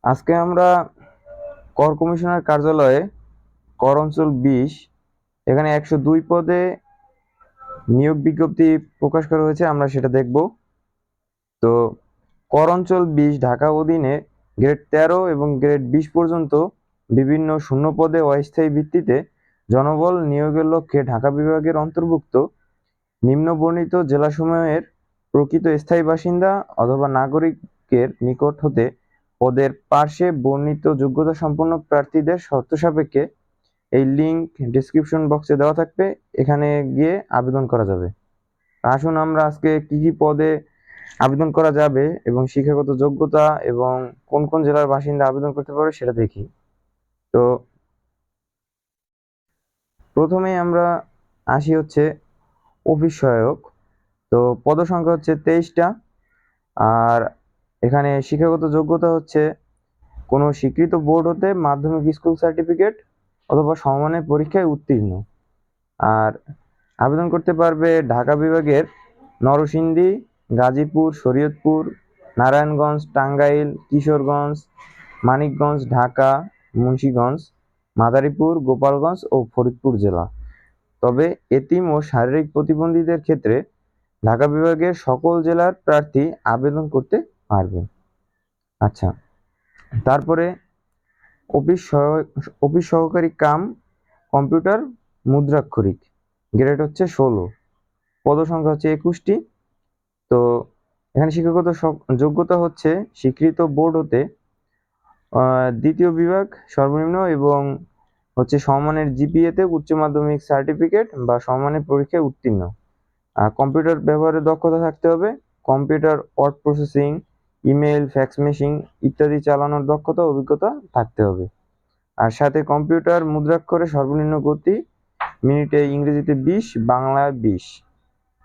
আজকে আমরা কর কমিশনার কার্যালয়ে কর অঞ্চল 20 এখানে 102 পদে নিয়োগ বিজ্ঞপ্তি প্রকাশ করা হয়েছে, আমরা সেটা দেখব। তো কর অঞ্চল 20 ঢাকা অধীনে গ্রেড 13 এবং গ্রেড 20 পর্যন্ত বিভিন্ন শূন্য পদে অস্থায়ী ভিত্তিতে জনবল নিয়োগের লক্ষ্যে ঢাকা বিভাগের অন্তর্ভুক্ত নিম্নবর্ণিত জেলাসমূহের প্রকৃত স্থায়ী বাসিন্দা অথবা নাগরিকের নিকট হতে পদের পার্শ্বে বর্ণিত যোগ্যতা সম্পন্ন প্রার্থীদের শর্ত সাপেক্ষে এই লিঙ্ক ডেসক্রিপশন বক্সে দেওয়া থাকবে, এখানে গিয়ে আবেদন করা যাবে। আসুন আমরা আজকে কি কি পদে আবেদন করা যাবে এবং শিক্ষাগত যোগ্যতা এবং কোন কোন জেলার বাসিন্দা আবেদন করতে পারবে সেটা দেখি। তো প্রথমেই আমরা আসি হচ্ছে অফিস সহায়ক। তো পদ সংখ্যা হচ্ছে 23টা। আর এখানে শিক্ষাগত যোগ্যতা হচ্ছে কোনো স্বীকৃত বোর্ড হতে মাধ্যমিক স্কুল সার্টিফিকেট অথবা সমমানের পরীক্ষায় উত্তীর্ণ। আর আবেদন করতে পারবে ঢাকা বিভাগের নরসিংদী, গাজীপুর, শরীয়তপুর, নারায়ণগঞ্জ, টাঙ্গাইল, কিশোরগঞ্জ, মানিকগঞ্জ, ঢাকা, মুন্সিগঞ্জ, মাদারীপুর, গোপালগঞ্জ ও ফরিদপুর জেলা। তবে এতিম ও শারীরিক প্রতিবন্ধীদের ক্ষেত্রে ঢাকা বিভাগের সকল জেলার প্রার্থী আবেদন করতে পারবেন। আচ্ছা, তারপরে অফিস সহকারী কাম কম্পিউটার মুদ্রাক্ষরিক, গ্রেড হচ্ছে 16, পদ সংখ্যা হচ্ছে 21টি। তো এখানে শিক্ষাগত যোগ্যতা হচ্ছে স্বীকৃত বোর্ড হতে দ্বিতীয় বিভাগ সর্বনিম্ন এবং হচ্ছে সমমানের জিপিএতে উচ্চ মাধ্যমিক সার্টিফিকেট বা সমমানের পরীক্ষায় উত্তীর্ণ। কম্পিউটার ব্যবহারের দক্ষতা থাকতে হবে, computer word processing, email, fax machine ইত্যাদি চালানোর দক্ষতা অভিজ্ঞতা থাকতে হবে। আর সাথে কম্পিউটার মুদ্রাক্ষরে সর্বনিম্ন গতি মিনিটে ইংরেজিতে 20, বাংলায় 20।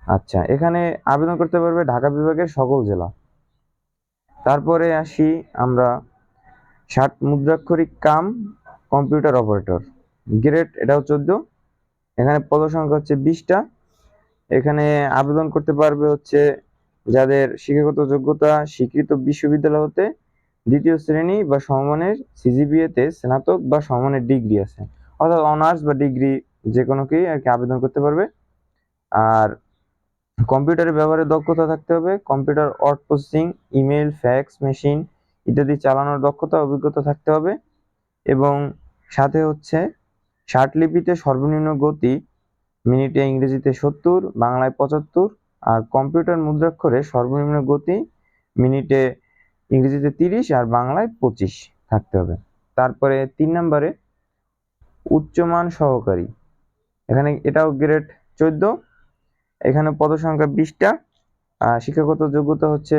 আচ্ছা, এখানে আবেদন করতে পারবে ঢাকা বিভাগের সকল জেলা। তারপরে আসি আমরা 60 মুদ্রাক্ষরিক কাম কম্পিউটার অপারেটর, গ্রেড এটাও 14। এখানে পদ সংখ্যা হচ্ছে 20টা। এখানে আবেদন করতে পারবে হচ্ছে যাদের শিক্ষাগত যোগ্যতা স্বীকৃত বিশ্ববিদ্যালয় হতে দ্বিতীয় শ্রেণী বা সমমানের সিজিপিএতে স্নাতক বা সমমানের ডিগ্রি আছে, অর্থাৎ অনার্স বা ডিগ্রি যে কোনো কেউ আর কি আবেদন করতে পারবে। আর কম্পিউটারের ব্যবহারের দক্ষতা থাকতে হবে, computer word processing, email, fax machine ইত্যাদি চালানোর দক্ষতা অভিজ্ঞতা থাকতে হবে। এবং সাথে হচ্ছে লিপিতে সর্বনিম্ন গতি মিনিটে ইংরেজিতে 70, বাংলায় 75। আর কম্পিউটার মুদ্রাক্ষরে সর্বনিম্ন গতি মিনিটে ইংরেজিতে 30 আর বাংলায় 25 থাকতে হবে। তারপরে 3 নম্বরে উচ্চমান সহকারী, এখানে এটাও গ্রেড 14। এখানে পদ সংখ্যা 20টা। শিক্ষাগত যোগ্যতা হচ্ছে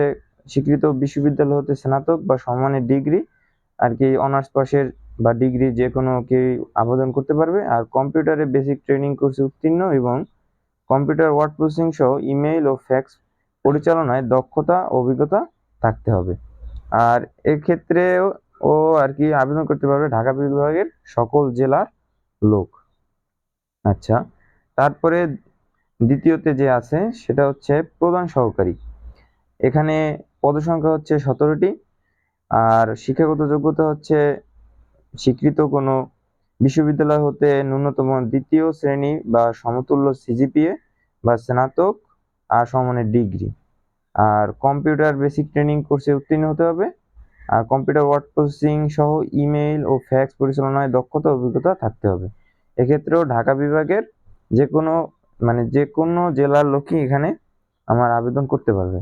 স্বীকৃত বিশ্ববিদ্যালয় হতে স্নাতক বা সমমানের ডিগ্রি আর কি, অনার্স পাশের বা ডিগ্রি যে কোনো কেউ আবেদন করতে পারবে। আর কম্পিউটারে বেসিক ট্রেনিং কোর্সে উত্তীর্ণ এবং কম্পিউটার ওয়ার্ড প্রসেসিং সহ ইমেইল ও ফ্যাক্স পরিচালনায় দক্ষতা ও অভিজ্ঞতা থাকতে হবে। আর এক্ষেত্রে ও আর কি আবেদন করতে পারবে ঢাকা বিভাগের সকল জেলার লোক। আচ্ছা, তারপরে দ্বিতীয়তে যে আছে সেটা হচ্ছে প্রধান সহকারী। এখানে পদসংখ্যা হচ্ছে 17টি। আর শিক্ষাগত যোগ্যতা হচ্ছে স্বীকৃত কোনো বিশ্ববিদ্যালয় হতে ন্যূনতম দ্বিতীয় শ্রেণী বা সমতুল্য সিজিপিএ বা স্নাতক আর সমমানের ডিগ্রি। আর কম্পিউটার বেসিক ট্রেনিং কোর্সে উত্তীর্ণ হতে হবে। আর কম্পিউটার ওয়ার্ড প্রসেসিং সহ ইমেইল ও ফ্যাক্স পরিচালনায় দক্ষতা অভিজ্ঞতা থাকতে হবে। এক্ষেত্রেও ঢাকা বিভাগের যে কোনো জেলার লোকই এখানে আমার আবেদন করতে পারবে।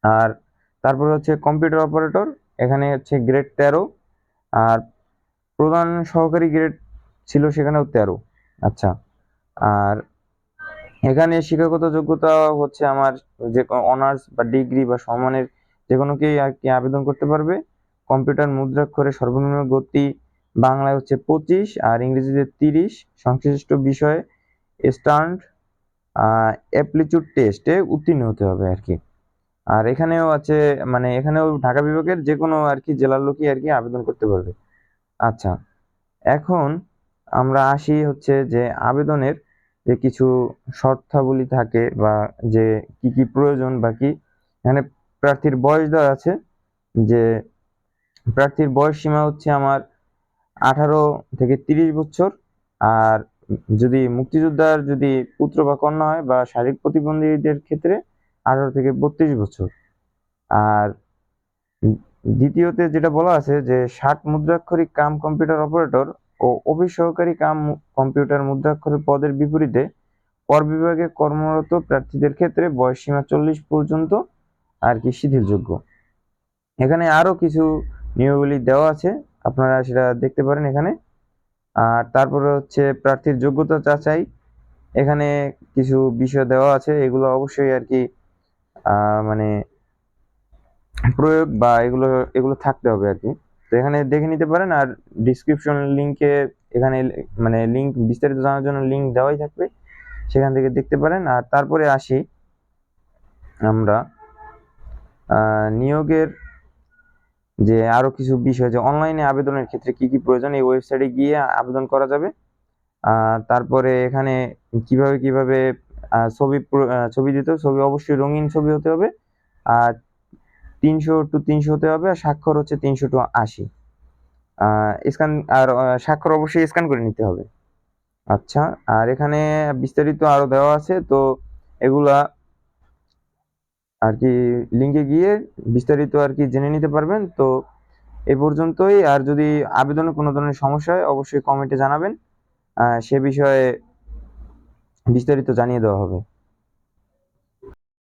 আর তারপরে হচ্ছে কম্পিউটার অপারেটর, এখানে হচ্ছে গ্রেড 13। আর প্রধান সহকারী গ্রেড ছিল সেখানেও 13। আচ্ছা, আর এখানে শিক্ষাগত যোগ্যতা হচ্ছে আমার যে অনার্স বা ডিগ্রি বা সমানের যে কোনো কেউ আর কি আবেদন করতে পারবে। কম্পিউটার মুদ্রাক্ষরে সর্বনিম্ন গতি বাংলায় হচ্ছে 25 আর ইংরেজিতে 30, সংশ্লিষ্ট বিষয়ে স্ট্যান্ড অ্যাপটিটিউড টেস্টে উত্তীর্ণ হতে হবে আর কি। আর এখানেও আছে এখানেও ঢাকা বিভাগের যে কোনো আর কি জেলার লোকই আর কি আবেদন করতে পারবে। আচ্ছা, এখন আমরা আসি হচ্ছে যে আবেদনের যে কিছু শর্তাবলী থাকে বা যে কি কি প্রয়োজন বা কি। এখানে প্রার্থীর বয়স দেওয়া আছে, যে প্রার্থীর বয়স সীমা হচ্ছে আমার 18 থেকে 30 বছর। আর যদি মুক্তিযোদ্ধার যদি পুত্র বা কন্যা হয় বা শারীরিক প্রতিবন্ধীদের ক্ষেত্রে 18 থেকে 32 বছর। আর দ্বিতীয়তে যেটা বলা আছে যে 60 মুদ্রাক্ষরিক কাম কম্পিউটার অপারেটর ও অফিস সহকারী কাম কম্পিউটার মুদ্রাক্ষরের পদের বিপরীতে কর বিভাগে কর্মরত প্রার্থীদের ক্ষেত্রে বয়সসীমা 40 পর্যন্ত আর কি শিথিলযোগ্য। এখানে আরো কিছু নিয়মাবলী দেওয়া আছে, আপনারা সেটা দেখতে পারেন এখানে। আর তারপরে হচ্ছে প্রার্থীর যোগ্যতা যাচাই, এখানে কিছু বিষয় দেওয়া আছে, এগুলো অবশ্যই আর কি মানে প্রয়োগ বা এগুলো থাকতে হবে আর কি। তো এখানে দেখে নিতে পারেন, আর ডিসক্রিপশন লিংকে এখানে মানে লিংক বিস্তারিত জানার জন্য লিংক দেওয়াই থাকবে, সেখান থেকে দেখতে পারেন। আর তারপরে আসি আমরা নিয়োগের যে আরো কিছু বিষয়, যে অনলাইনে আবেদনের ক্ষেত্রে কি কি প্রয়োজন, এই ওয়েবসাইটে গিয়ে আবেদন করা যাবে। তারপরে এখানে কিভাবে ছবি দিতে হবে, ছবি অবশ্যই রঙিন ছবি হতে হবে, আর 300 হতে হবে, আর স্বাক্ষর হচ্ছে 380 স্ক্যান, আর স্বাক্ষর অবশ্যই স্ক্যান করে নিতে হবে। আচ্ছা, আর এখানে বিস্তারিত আরো দেওয়া আছে, তো এগুলা আর কি লিঙ্কে গিয়ে বিস্তারিত আর কি জেনে নিতে পারবেন। তো এ পর্যন্তই, আর যদি আবেদনে কোনো ধরনের সমস্যা হয় অবশ্যই কমেন্টে জানাবেন, সে বিষয়ে বিস্তারিত জানিয়ে দেওয়া হবে।